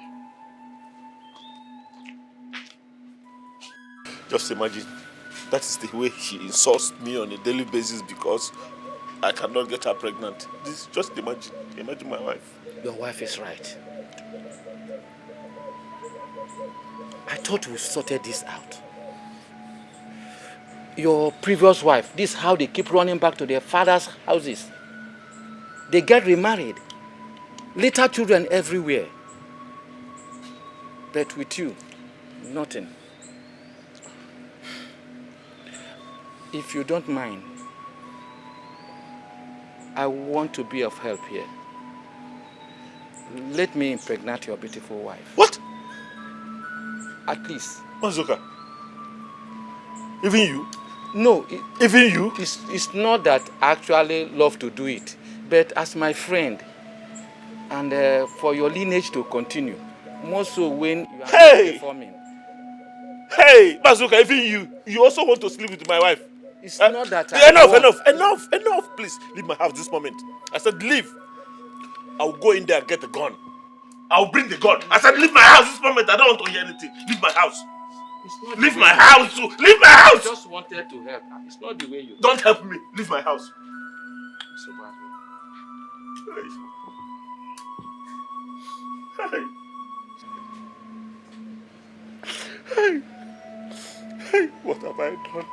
Just imagine, that is the way she insults me on a daily basis because I cannot get her pregnant. Just imagine. Imagine my wife. Your wife is right. I thought we sorted this out. Your previous wife, this is how they keep running back to their father's houses. They get remarried. Little children everywhere. But with you, nothing. If you don't mind, I want to be of help here. Let me impregnate your beautiful wife. What? At least. Mazuka, even you? No. Even you? It's not that I actually love to do it, but as my friend, and for your lineage to continue, more so when you are performing. Hey, Mazuka, even you also want to sleep with my wife? It's not that I Enough, please. Leave my house this moment. I said leave. I'll go in there and get the gun. I'll bring the gun. I said leave my house this moment. I don't want to hear anything. Leave my house. Leave my house. Leave my house. I just wanted to help. It's not the way you... Don't help me. Leave my house. So bad. Hey, what have I done?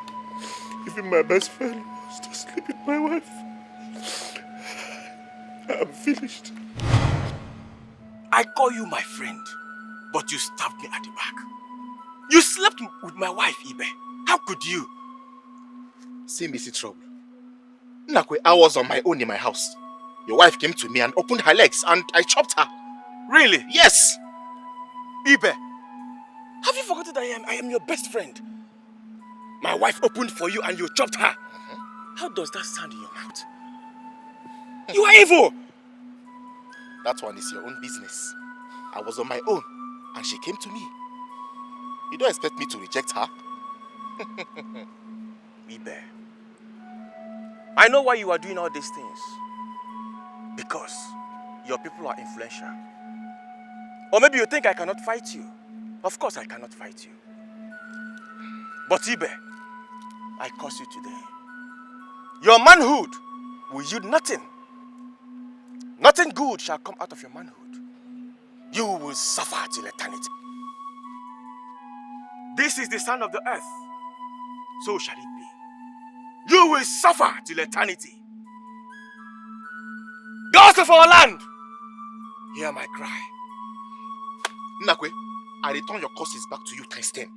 Even my best friend wants to sleep with my wife. I'm finished. I call you my friend, but you stabbed me at the back. You slept with my wife, Ibe. How could you? See, Missy Trouble. Nakwe, I was on my own in my house. Your wife came to me and opened her legs and I chopped her. Really? Yes. Ibe, have you forgotten that I am your best friend? My wife opened for you and you chopped her. How does that sound in your mouth? You are evil! That one is your own business. I was on my own and she came to me. You don't expect me to reject her? Ibe, I know why you are doing all these things. Because your people are influential. Or maybe you think I cannot fight you. Of course I cannot fight you. But Ibe, I curse you today. Your manhood will yield nothing. Nothing good shall come out of your manhood. You will suffer till eternity. This is the son of the earth. So shall it be. You will suffer till eternity. Gods of our land, hear my cry. Nakwe, I return your curses back to you times 10.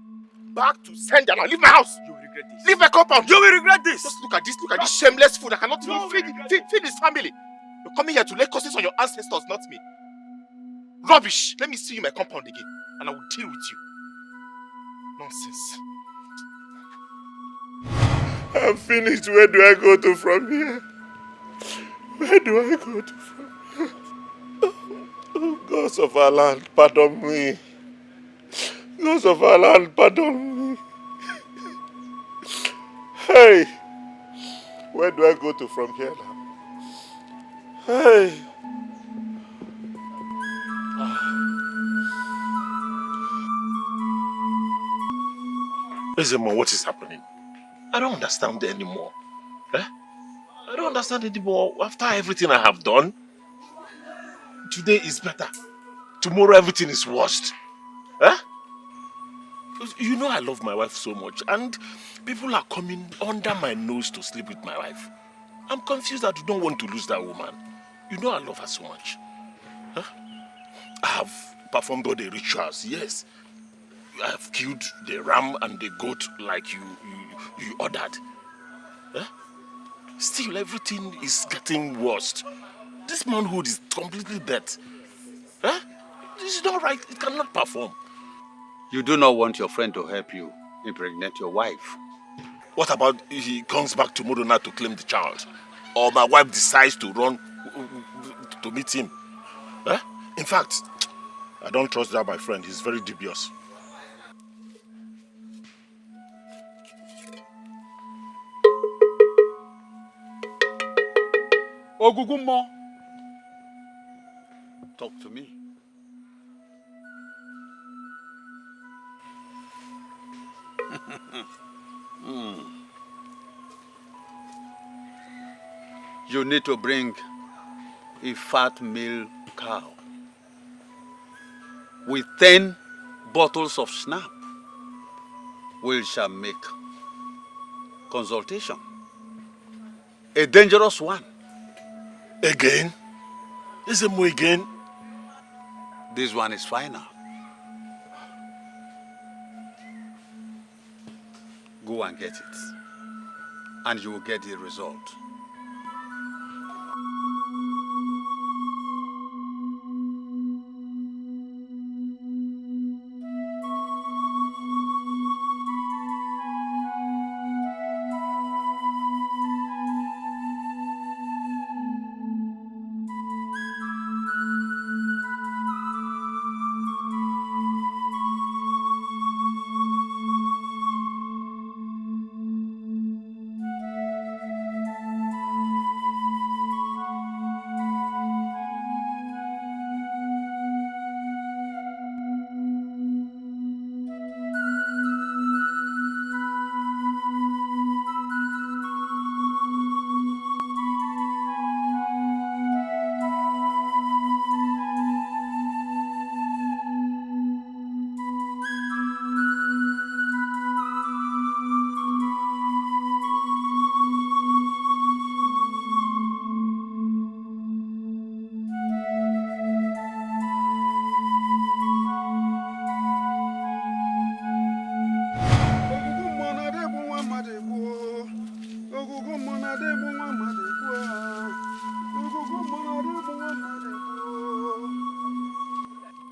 Back to sender now. Leave my house. You will regret this. Leave my compound. You will regret this. Just look at this shameless fool that cannot even feed his family. You're coming here to lay curses on your ancestors, not me. Rubbish. Let me see you in my compound again, and I will deal with you. Nonsense. I'm finished. Where do I go to from here? Where do I go to from here? Oh, gods of our land, pardon me. Gods of our land, pardon me. Hey, where do I go to from here now? Hey. Ezemo, what is happening? I don't understand anymore. Eh? I don't understand anymore after everything I have done. Today is better. Tomorrow everything is worst. Eh? You know I love my wife so much and people are coming under my nose to sleep with my wife. I'm confused. I don't want to lose that woman. You know I love her so much. Huh? I have performed all the rituals, yes. I have killed the ram and the goat like you ordered. Huh? Still, everything is getting worse. This manhood is completely dead. Huh? This is not right. It cannot perform. You do not want your friend to help you impregnate your wife. What about if he comes back tomorrow night to claim the child? Or my wife decides to run to meet him? Huh? In fact, I don't trust that my friend. He's very dubious. Ogugumo, talk to me. You need to bring a fat male cow with 10 bottles of snap. We shall make consultation. A dangerous one. Again? Is it more again? This one is final. Go and get it. And you will get the result.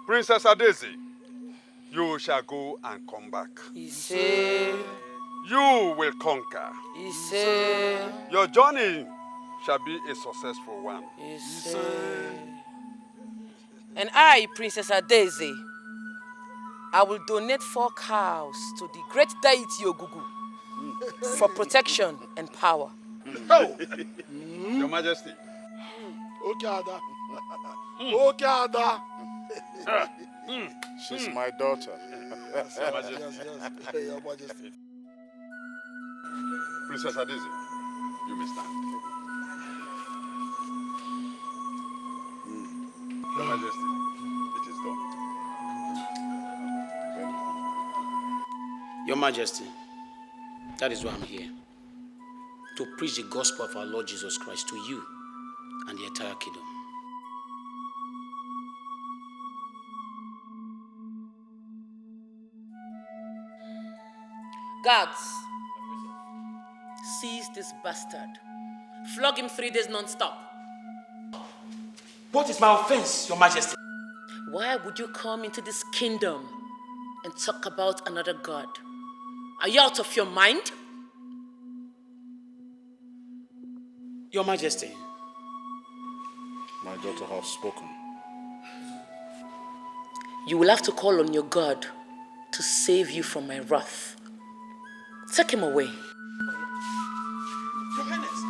Princess Adeze, you shall go and come back. Ise. You will conquer. Ise. Your journey shall be a successful one. Ise. And I, Princess Adeze, I will donate 4 cows to the great deity Ogugu for protection and power. Your Majesty. Okay, Ada. Okay, Ada. She's my daughter. Yes, Your Majesty. Princess Adeze, you may stand. Your Majesty, it is done. Your Majesty, that is why I'm here. To preach the gospel of our Lord Jesus Christ to you and the entire kingdom. Guards, seize this bastard. Flog him 3 days non-stop. What is my offense, Your Majesty? Why would you come into this kingdom and talk about another god? Are you out of your mind? Your Majesty. My daughter has spoken. You will have to call on your God to save you from my wrath. Take him away. Your Highness.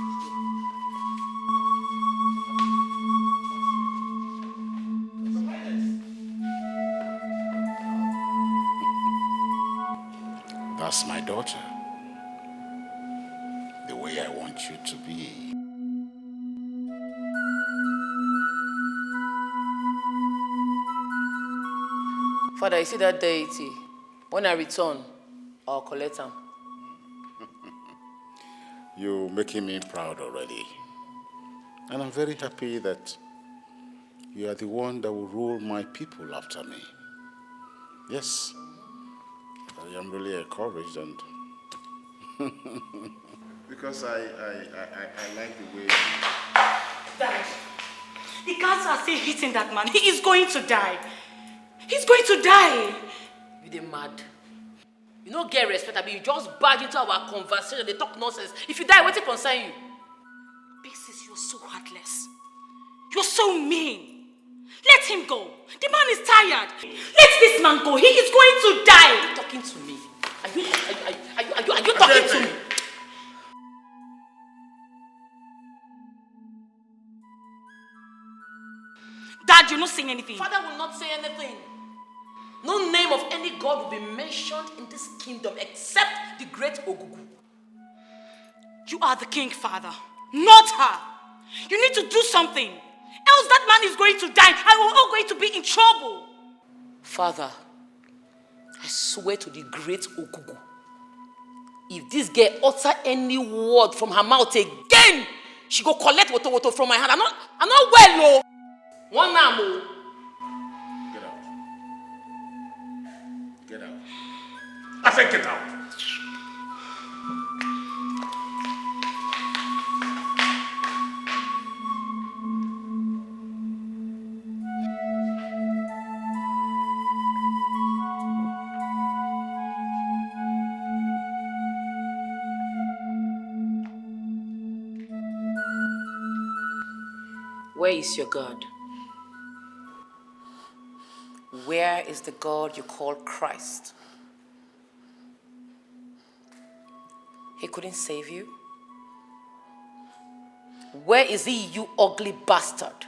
That's my daughter. The way I want you to be. Father, you see that deity? When I return, I'll collect him. You're making me proud already. And I'm very happy that you are the one that will rule my people after me. Yes, I am really encouraged and because I like the way Dad, the guards are still hitting that man. He is going to die. He's going to die. You dey mad. You don't get respect, you just barge into our conversation, they talk nonsense. If you die, what it concern you? Basis, you're so heartless. You're so mean. Let him go. The man is tired. Let this man go. He is going to die. Are you talking to me? Are you talking to me? Dad, you're not saying anything. Father will not say anything. No name of any god will be mentioned in this kingdom except the great Ogugu. You are the king, Father, not her. You need to do something. Else that man is going to die and we're all going to be in trouble. Father, I swear to the great Ogugu, if this girl utter any word from her mouth again, she go collect woto from my hand. I'm not well, no. One now, Get out. Get out. I said get out. Where is your God? Where is the God you call Christ? He couldn't save you? Where is he, you ugly bastard?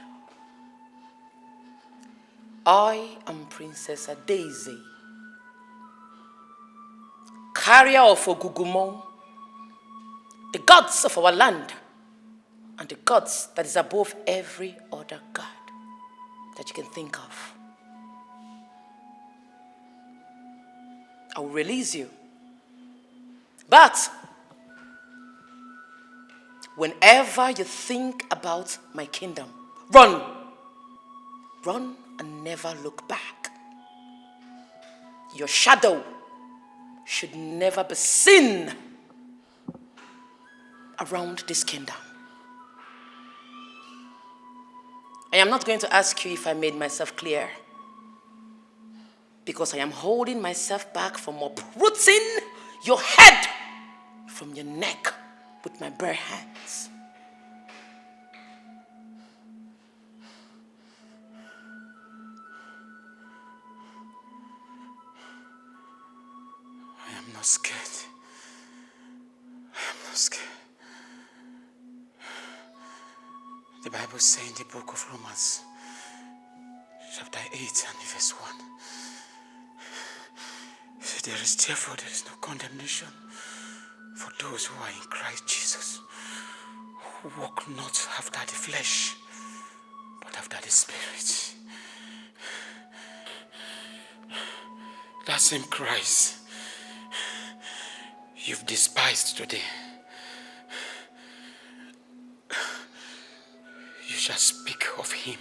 I am Princess Adeze, carrier of Ogugumo, the gods of our land, and the gods that is above every other god that you can think of. I will release you. But whenever you think about my kingdom, run. Run and never look back. Your shadow should never be seen around this kingdom. I am not going to ask you if I made myself clear, because I am holding myself back from uprooting your head from your neck with my bare hands. I am not scared. I am not scared. The Bible says in the book of Romans, chapter 8 and verse 1, there is no condemnation for those who are in Christ Jesus, who walk not after the flesh, but after the Spirit. That same Christ you've despised today, you shall speak of him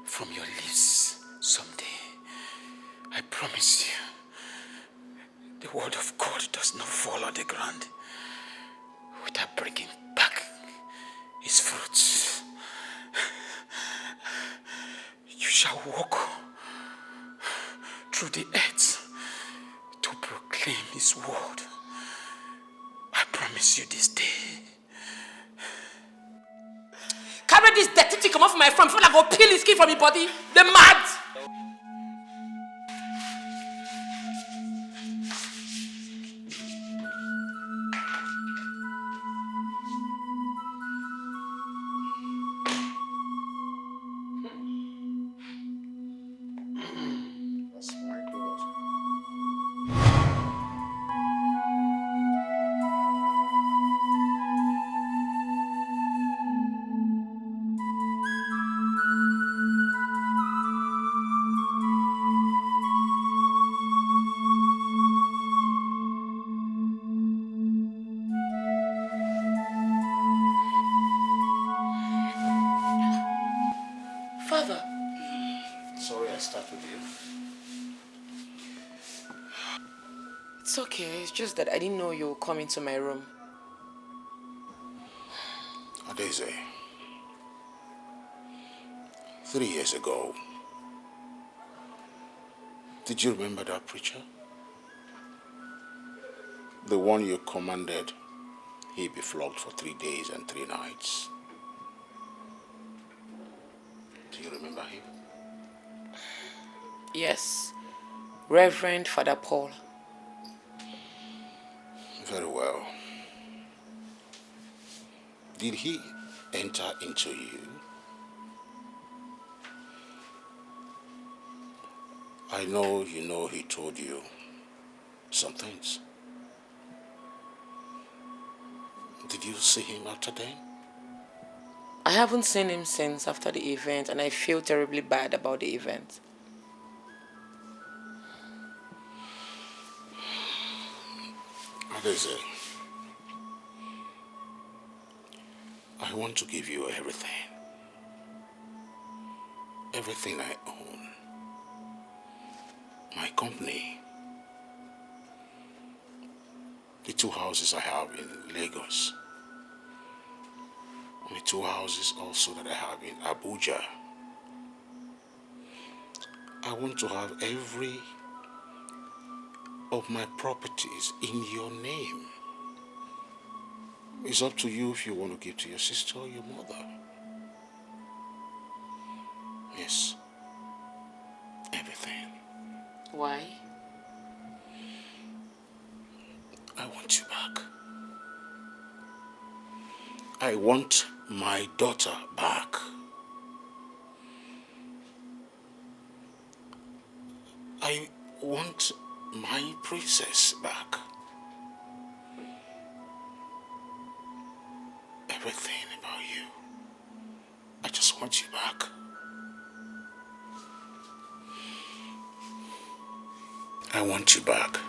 from your lips someday. I promise you, the word of God does not fall on the ground without bringing back his fruits. You shall walk through the earth to proclaim his word. I promise you this day. Carry this dirty thing come off my front before I go peel his skin from your body. The mad! That's my God. Father. Sorry I started with you. It's okay. It's just that I didn't know you would come into my room. Adeze, 3 years ago, did you remember that preacher? The one you commanded he be flogged for 3 days and 3 nights. Do you remember him? Yes. Reverend Father Paul. Very well. Did he enter into you? I know you know he told you some things. Did you see him after then? I haven't seen him since after the event, and I feel terribly bad about the event. Adeze, I want to give you everything. Everything I own. My company. The 2 houses I have in Lagos. And the 2 houses also that I have in Abuja. I want to have every of my properties in your name. It's up to you if you want to give to your sister or your mother. Yes. Everything. Why? I want you back. I want my daughter back. I want my princess back. Everything about you. I just want you back. I want you back.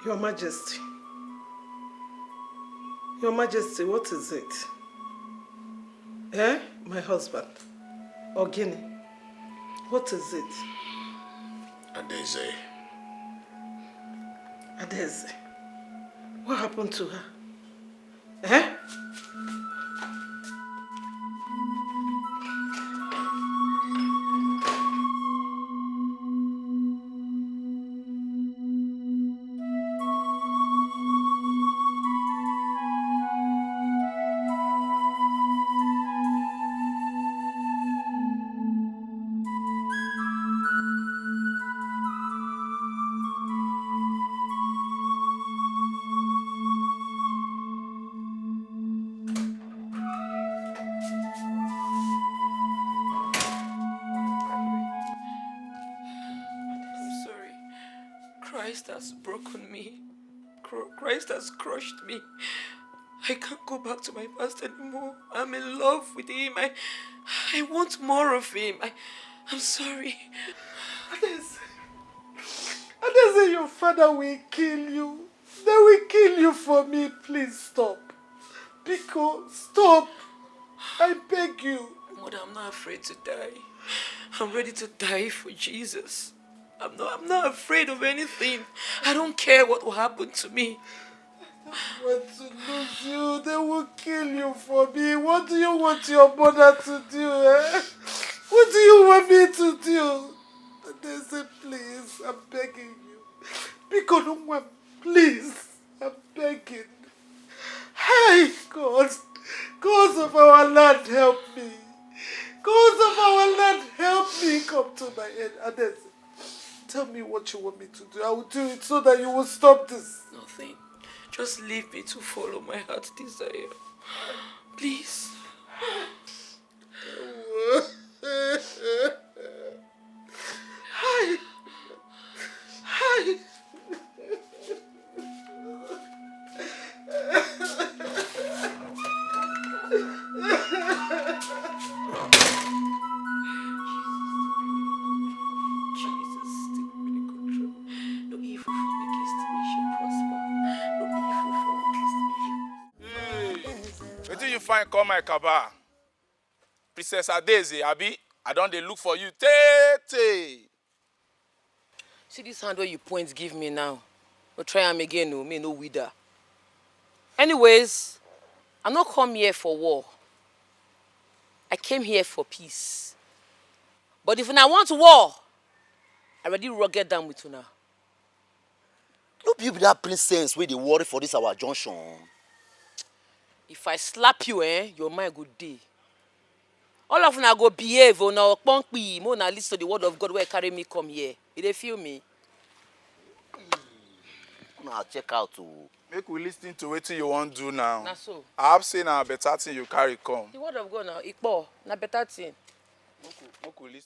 Your Majesty. Your Majesty, what is it? Eh? My husband. Ogini. What is it? Adeze. Adeze. What happened to her? Eh? Christ has broken me. Christ has crushed me. I can't go back to my past anymore. I'm in love with him. I want more of him. I'm sorry. Adeze, your father will kill you. They will kill you for me. Please stop. Pico, stop. I beg you. Mother, I'm not afraid to die. I'm ready to die for Jesus. I'm not afraid of anything. I don't care what will happen to me. I want to lose you. They will kill you for me. What do you want your mother to do, eh? What do you want me to do? They say, please, I'm begging you. Pico, don't want, please. I'm begging. Hey, God. God of our land, help me. God of our land, help me. Come to my aid. Adeze, tell me what you want me to do. I will do it so that you will stop this. Nothing. Just leave me to follow my heart's desire. Please. Hi. Hi. Wetin you find call my kaba? Princess Adeze, abi? I don dey look for you. Tey. See this hand where you point give me now. But try am again, no, me no wither. Anyways, I'm not come here for war. I came here for peace. But if I want war, I already rugged down with you now. No be that princess wey dey worry for this our junction. If I slap you, your mind go dey. All of una go behave, una okpongpi, mo na listen to the word of God where carry me come here. You dey feel me? Now check out o. Make we lis ten to wetin you wan do now. Na so. I have say na better thing you carry come. The word of God now, ikpo, na better thing. Make we lis ten.